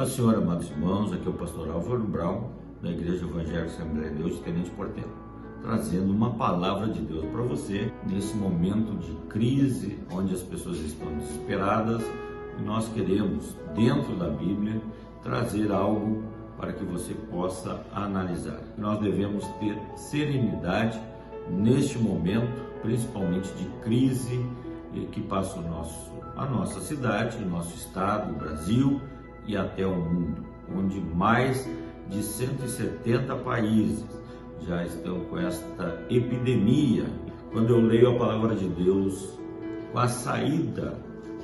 Paz do Senhor, amados irmãos, aqui é o pastor Álvaro Brown, da Igreja Evangélica Assembleia de Deus de Tenente Portela, trazendo uma palavra de Deus para você nesse momento de crise, onde as pessoas estão desesperadas, e nós queremos, dentro da Bíblia, trazer algo para que você possa analisar. Nós devemos ter serenidade neste momento, principalmente de crise que passa a nossa cidade, o nosso estado, o Brasil e até o mundo, onde mais de 170 países já estão com esta epidemia. Quando eu leio a palavra de Deus, com a saída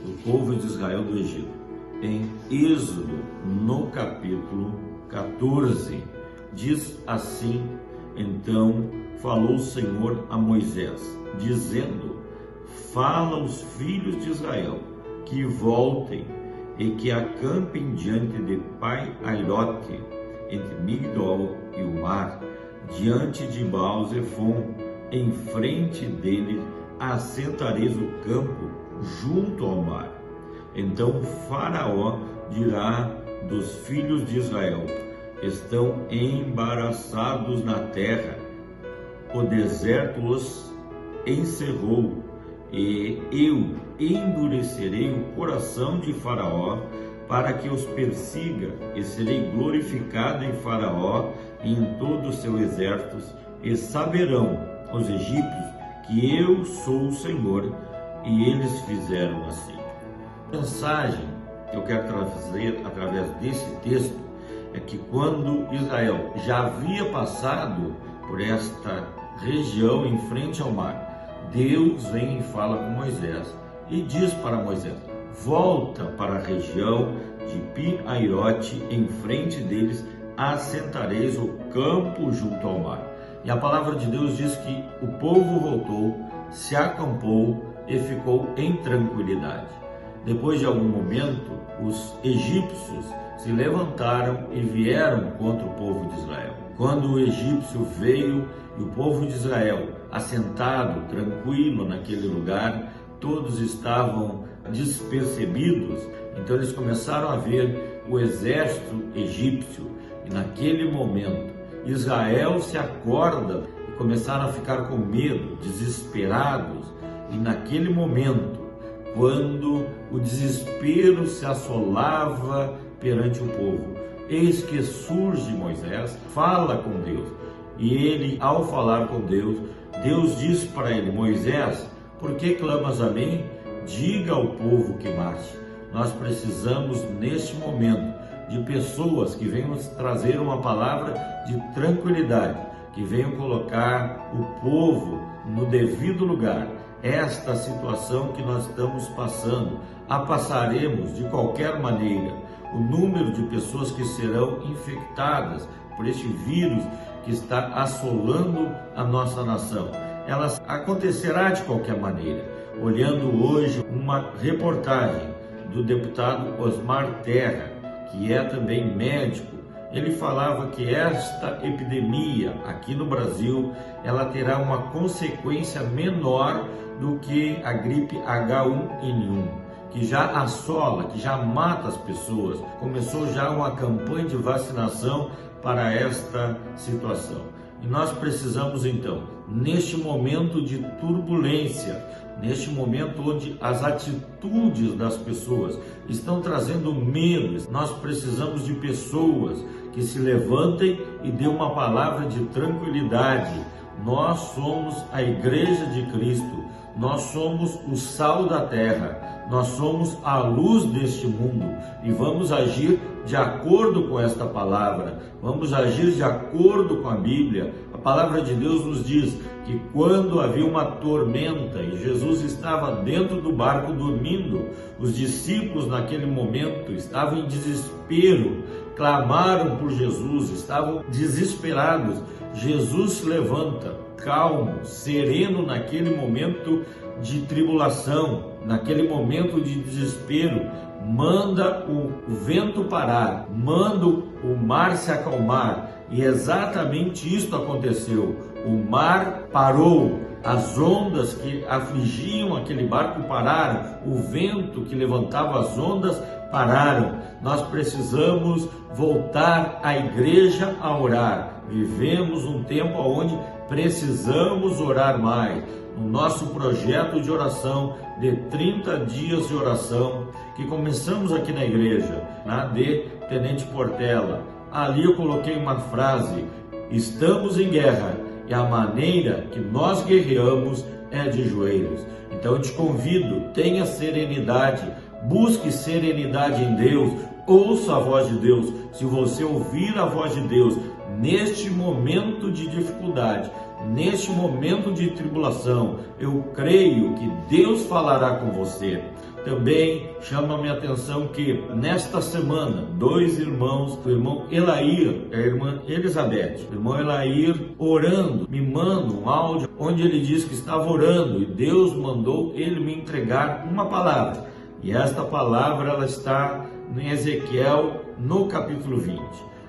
do povo de Israel do Egito, em Êxodo, no capítulo 14, diz assim: então falou o Senhor a Moisés, dizendo: fala aos filhos de Israel que voltem e que acampem diante de Pai-Airote, entre Migdol e o mar, diante de Baal-Zephon, em frente dele assentareis o campo junto ao mar. Então Faraó dirá dos filhos de Israel: estão embaraçados na terra, o deserto os encerrou, e eu endurecerei o coração de Faraó para que os persiga, e serei glorificado em Faraó e em todo o seu exército, e saberão os egípcios que eu sou o Senhor. E eles fizeram assim. A mensagem que eu quero trazer através desse texto é que quando Israel já havia passado por esta região em frente ao mar, Deus vem e fala com Moisés e diz para Moisés: volta para a região de Pi-Airote, em frente deles assentareis o campo junto ao mar. E a palavra de Deus diz que o povo voltou, se acampou e ficou em tranquilidade. Depois de algum momento, os egípcios se levantaram e vieram contra o povo de Israel. Quando o egípcio veio e o povo de Israel, assentado, tranquilo naquele lugar, todos estavam despercebidos, então eles começaram a ver o exército egípcio. E naquele momento, Israel se acorda e começaram a ficar com medo, desesperados. E naquele momento, quando o desespero se assolava perante o povo, eis que surge Moisés, fala com Deus. E ele, ao falar com Deus, Deus diz para ele: Moisés, por que clamas a mim? Diga ao povo que marche. Nós precisamos, neste momento, de pessoas que venham trazer uma palavra de tranquilidade, que venham colocar o povo no devido lugar. Esta situação que nós estamos passando, a passaremos de qualquer maneira. O número de pessoas que serão infectadas por este vírus que está assolando a nossa nação, ela acontecerá de qualquer maneira. Olhando hoje uma reportagem do deputado Osmar Terra, que é também médico, ele falava que esta epidemia aqui no Brasil, ela terá uma consequência menor do que a gripe H1N1, que já assola, que já mata as pessoas. Começou já uma campanha de vacinação para esta situação. E nós precisamos então, neste momento de turbulência, neste momento onde as atitudes das pessoas estão trazendo medo, nós precisamos de pessoas que se levantem e dêem uma palavra de tranquilidade. Nós somos a Igreja de Cristo, nós somos o sal da terra, nós somos a luz deste mundo e vamos agir de acordo com esta palavra, vamos agir de acordo com a Bíblia. A palavra de Deus nos diz que quando havia uma tormenta e Jesus estava dentro do barco dormindo, os discípulos naquele momento estavam em desespero, clamaram por Jesus, estavam desesperados. Jesus se levanta, calmo, sereno naquele momento de tribulação, naquele momento de desespero, manda o vento parar, manda o mar se acalmar, e exatamente isto aconteceu. O mar parou, as ondas que afligiam aquele barco pararam, o vento que levantava as ondas pararam. Nós precisamos voltar à igreja a orar. Vivemos um tempo onde precisamos orar mais. No nosso projeto de oração de 30 dias de oração, que começamos aqui na igreja, na de Tenente Portela, ali eu coloquei uma frase: estamos em guerra e a maneira que nós guerreamos é de joelhos. Então eu te convido, tenha serenidade, busque serenidade em Deus, ouça a voz de Deus. Se você ouvir a voz de Deus neste momento de dificuldade, neste momento de tribulação, eu creio que Deus falará com você. Também chama a minha atenção que nesta semana, dois irmãos, o irmão Elair e a irmã Elizabeth, o irmão Elair orando, me manda um áudio onde ele diz que estava orando e Deus mandou ele me entregar uma palavra. E esta palavra ela está em Ezequiel, no capítulo 20.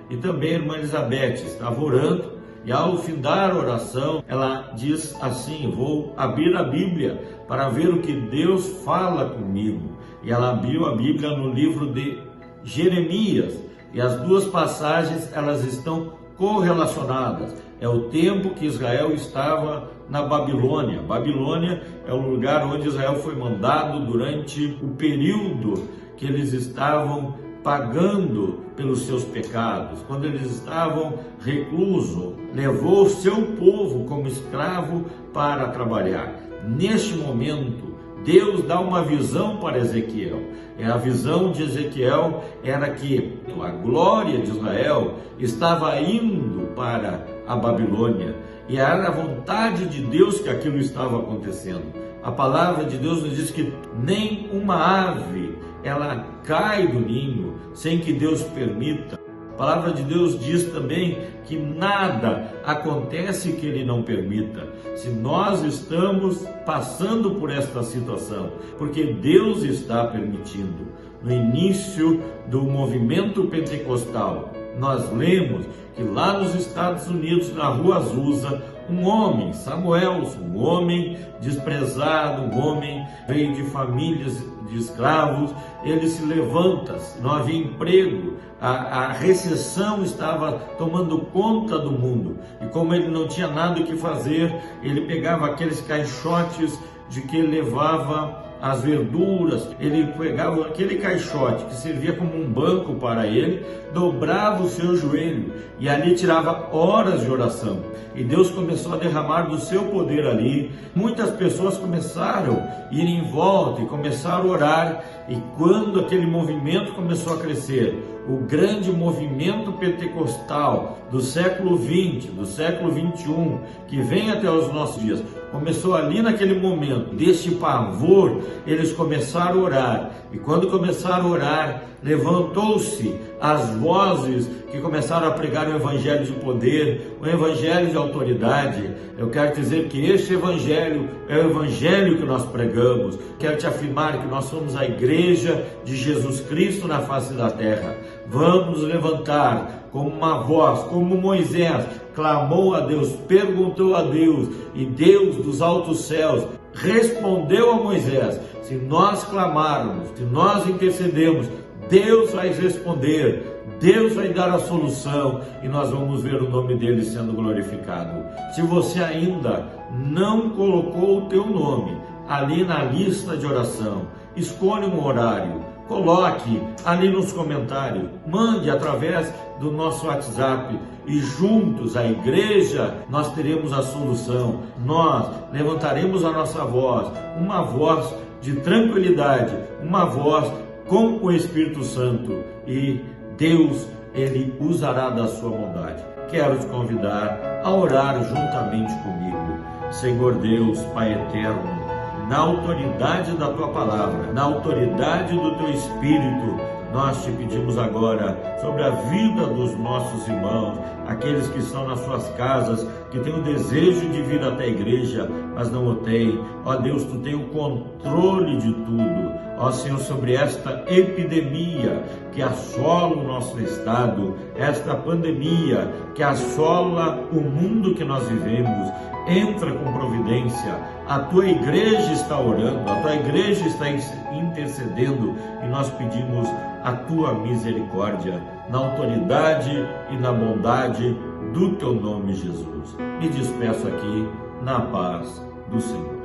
E também a irmã Elizabeth estava orando e ao findar a oração, ela diz assim: vou abrir a Bíblia para ver o que Deus fala comigo. E ela abriu a Bíblia no livro de Jeremias. E as duas passagens, elas estão correlacionadas. É o tempo que Israel estava na Babilônia. Babilônia é o lugar onde Israel foi mandado durante o período que eles estavam pagando pelos seus pecados, quando eles estavam reclusos, levou o seu povo como escravo para trabalhar. Neste momento, Deus dá uma visão para Ezequiel. A visão de Ezequiel era que a glória de Israel estava indo para a Babilônia e era a vontade de Deus que aquilo estava acontecendo. A palavra de Deus nos diz que nem uma ave ela cai do ninho sem que Deus permita. A palavra de Deus diz também que nada acontece que Ele não permita. Se nós estamos passando por esta situação, porque Deus está permitindo. No início do movimento pentecostal, nós lemos que lá nos Estados Unidos, na Rua Azusa, um homem, Samuel, um homem desprezado, um homem veio de famílias de escravos, ele se levanta, não havia emprego, a recessão estava tomando conta do mundo, e como ele não tinha nada o que fazer, ele pegava aqueles caixotes de que ele levava as verduras, ele pegava aquele caixote que servia como um banco para ele, dobrava o seu joelho e ali tirava horas de oração. E Deus começou a derramar do seu poder ali. Muitas pessoas começaram a ir em volta e começaram a orar. E quando aquele movimento começou a crescer, o grande movimento pentecostal do século XX, do século XXI, que vem até os nossos dias, começou ali naquele momento, deste pavor, eles começaram a orar. E quando começaram a orar, levantou-se as vozes que começaram a pregar o evangelho de poder, o evangelho de autoridade. Eu quero dizer que este evangelho é o evangelho que nós pregamos. Quero te afirmar que nós somos a igreja de Jesus Cristo na face da terra. Vamos levantar como uma voz, como Moisés clamou a Deus, perguntou a Deus, e Deus dos altos céus respondeu a Moisés. Se nós clamarmos, se nós intercedermos, Deus vai responder, Deus vai dar a solução e nós vamos ver o nome dele sendo glorificado. Se você ainda não colocou o teu nome ali na lista de oração, escolha um horário, coloque ali nos comentários, mande através do nosso WhatsApp e juntos, a igreja, nós teremos a solução. Nós levantaremos a nossa voz, uma voz de tranquilidade, uma voz com o Espírito Santo, e Deus, Ele usará da sua bondade. Quero te convidar a orar juntamente comigo. Senhor Deus, Pai eterno, na autoridade da Tua palavra, na autoridade do Teu Espírito, nós te pedimos agora sobre a vida dos nossos irmãos, aqueles que estão nas suas casas, que têm o desejo de vir até a igreja, mas não o têm. Ó Deus, Tu tem o controle de tudo. Ó Senhor, sobre esta epidemia que assola o nosso estado, esta pandemia que assola o mundo que nós vivemos, entra com providência. A tua igreja está orando, a tua igreja está intercedendo e nós pedimos a tua misericórdia na autoridade e na bondade do teu nome, Jesus. Me despeço aqui na paz do Senhor.